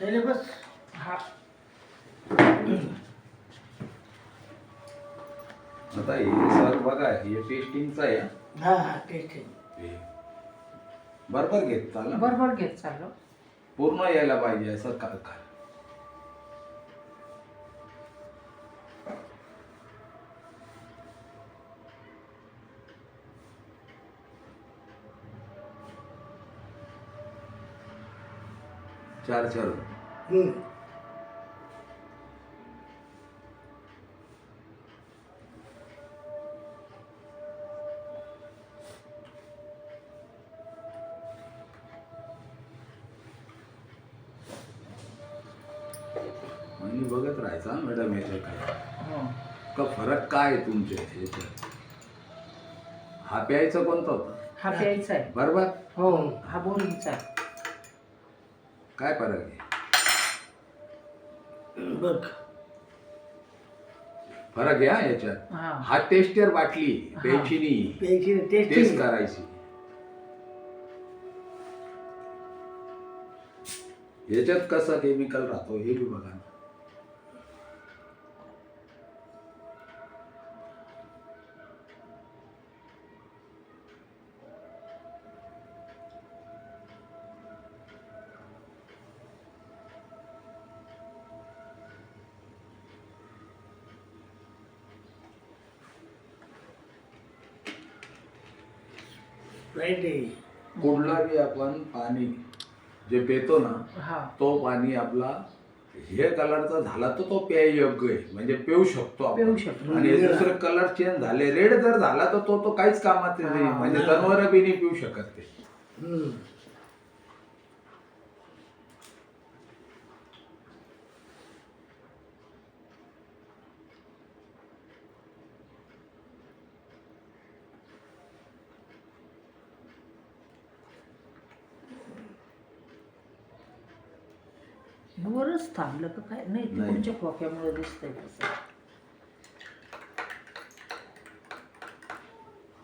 Syllabus हा आता हे सर बघा हे टेस्टिंगचं आहे. हा हा टेस्टिंग हे बरोबर घेत चाललं ना? बरोबर घेत चाललो. पूर्ण यायला पाहिजे असं का का- चार चार म्हणजे बघत राहायचा मॅडम याच्यात काय हो. का फरक काय आहे तुमच्या याच्यात. हा प्यायचा कोणता होता हा प्यायचा आहे. बरोबर. हो हा बोरिंगचा आहे. काय फरक आहे बघ फरक आहे हा याच्यात. हा हा टेस्टर बाटली हा. प्यायची नाही प्यायची टेस्ट टेस्टिंग करायची. याच्यात कसं केमिकल राहतो हे बी बघा ना. राईट आहे. कुठला बी आपण पाणी जे पितो ना हा तो पाणी आपला हे कलरचा झाला तर तो प्याय योग्य आहे म्हणजे पिऊ शकतो आपण. पिऊ शकतो. आणि हे दुसरे कलर चेंज झाले रेड जर झाला तर तो काहीच कामात नाही हा. म्हणजे जनावर बी नाही पिऊ शकत ते. हम्म. वरच थांबलं का काय नाही नाही. तुमच्या खोक्यामुळे दिसतंय तसं.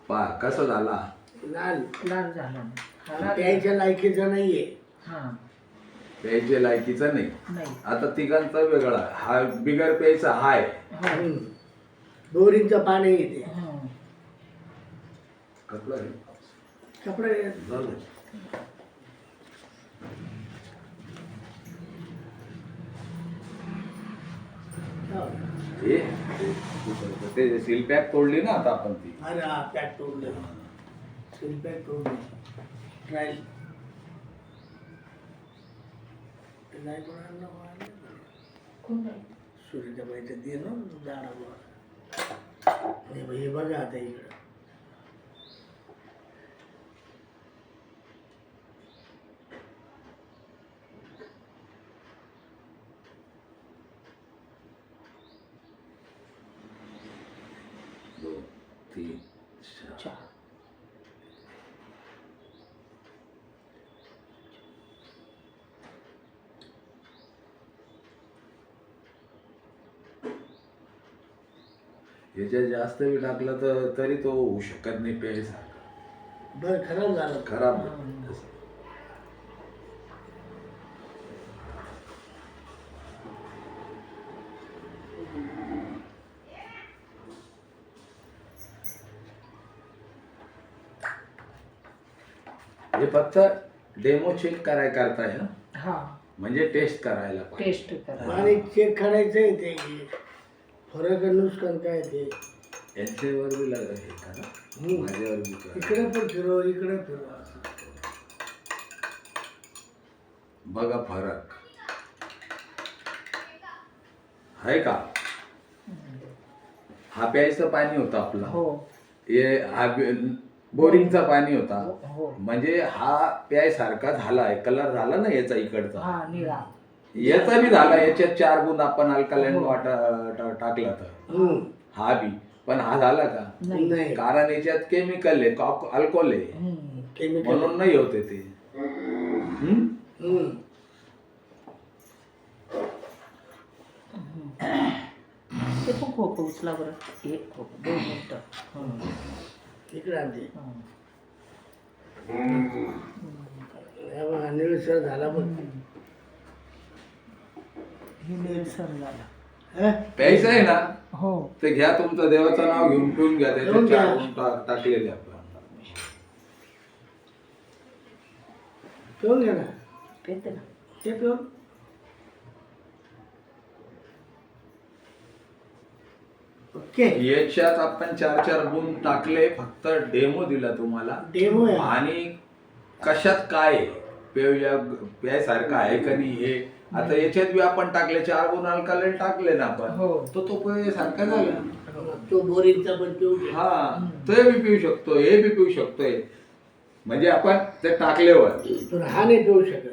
पा कसा झाला लाल लाल झाला ना हा लाल प्यायच्या लायकीचं नाहीये. हा प्यायच्या लायकीचा नाही. नाही आता तिघांचा वेगळा हा बिगर प्यायचा हाय. हो. बोरिंगचं पाणी येते. हो. कपडा आहे. कपडे झालं. हे ते सील पॅक तोडली ना आता आपण ती. अरे हा पॅक तोडलं सील पॅक तोडलं ट्रायल नाही कोणाला कोण नाही? सूर्याच्या बाईचं दे ना झाडावर. हे बघा आता इकडं दोन तीन चार. चार. याच्यात जास्त बी टाकलं तर तरी तो होऊ शकत नाही प्यायसारखा. बरं खराब झालं. खराब हम्म. असं. हे फक्त डेमो चेक करताय ना हा म्हणजे टेस्ट करायला पाहिजे. टेस्ट करा. आणि चेक करायचंय ते फरक आणि नुकसान काय ते. यांच्यावर बी हे करा माझ्यावर बी करा. इकडे पण फिरव इकडे फिरव असं. बघा फरक आहे का. हा प्यायचं पाणी होतं आपलं. हो हे हा बोरिंगचा पाणी होता. हो म्हणजे हा प्यायसारखा झालाय कलर झाला ना याचा इकडचा. हा निळा याचा बी झाला याच्यात 4 गुण आपण अल्कलाईन हो. वॉटर टाकला तर हम्म. हा बी पण हा झाला का नाही. नाही कारण याच्यात केमिकल आहे अल्कोहोल आहे हम्म. केमिकल म्हणून नाही होते ते. हम्म? हम्म. ते पण खोकं उचला बरं. एक खोकं 2 मिनिटं. हं. इकडे आणते हं. निळसर झाला बघ. हं. हे सर झालं. हा? प्यायचं आहे ना हो ते घ्या, तुमचं देवाचं नाव घेऊन पिऊन घ्या. घेऊन त्याचे घ्या. 4 गुण टाकलेले आपण. पिऊन घ्या ना पेते ना. ते पिऊन ओके. याच्यात आपण 4 गुण टाकले, फक्त डेमो दिला तुम्हाला. डेमो आहे. आणि कशात काय आहे, प्यायसारखं आहे का नाही हे. आता याच्यात बी आपण टाकले 4 गुण अल्कलाईन टाकले ना आपण, हो. तो प्यायसारखा झाला. तो बोरिंगचा पण पिऊन घ्या. हा, तो बी पिऊ शकतो, हे बी पिऊ शकतोय. म्हणजे आपण ते टाकल्यावर पण हा नाही पिऊ शकत.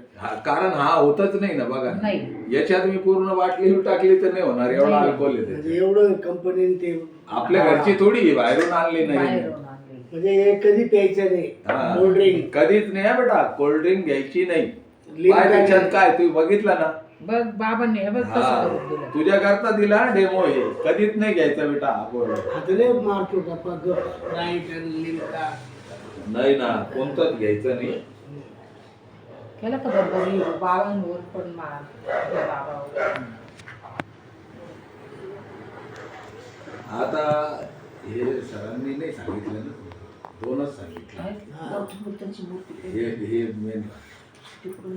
कारण हा होतच नाही ना बघा. नाही. याच्यात मी पूर्ण बाटली टाकली तर नाही होणार, एवढा नाही. अल्कोहोल आहे म्हणजे त्याच्यात. एवढं कंपनीने ते आपल्या घरची थोडी बाहेरून आणली नाही. बाहेरून आणली. म्हणजे हे कधी प्यायचं नाही. हा. कोल्ड्रिंक कधीच नाही हा बेटा, कोल्ड्रिंक घ्यायची नाही. लिंक काय त्याच्यात आहे. काय तू बघितलं ना. बघ बाबांनी हे बघ कसं करून दिलं. तुझ्या करता दिला डेमो हे, कधीच नाही घ्यायचा बेटा हा कोल्ड्रिंक. हातले मारतो का राईट आणि लिंका. नाही ना, कोणतंच घ्यायचं नाही. केलं का बरोबर बाबांवर पण मार बाबावर. आता हे सरांनी नाही सांगितलं ना, 2च सांगितलं. गौतम बुद्धांची मूर्ती हे मेन. तिकडून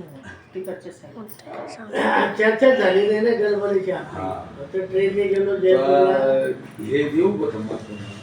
तिकडच्या साईड. चर्चा झाली नाही ना गडबडीच्या. हा. ट्रेनने गेलो जयपूरला. हे देऊ का तुम्हाला?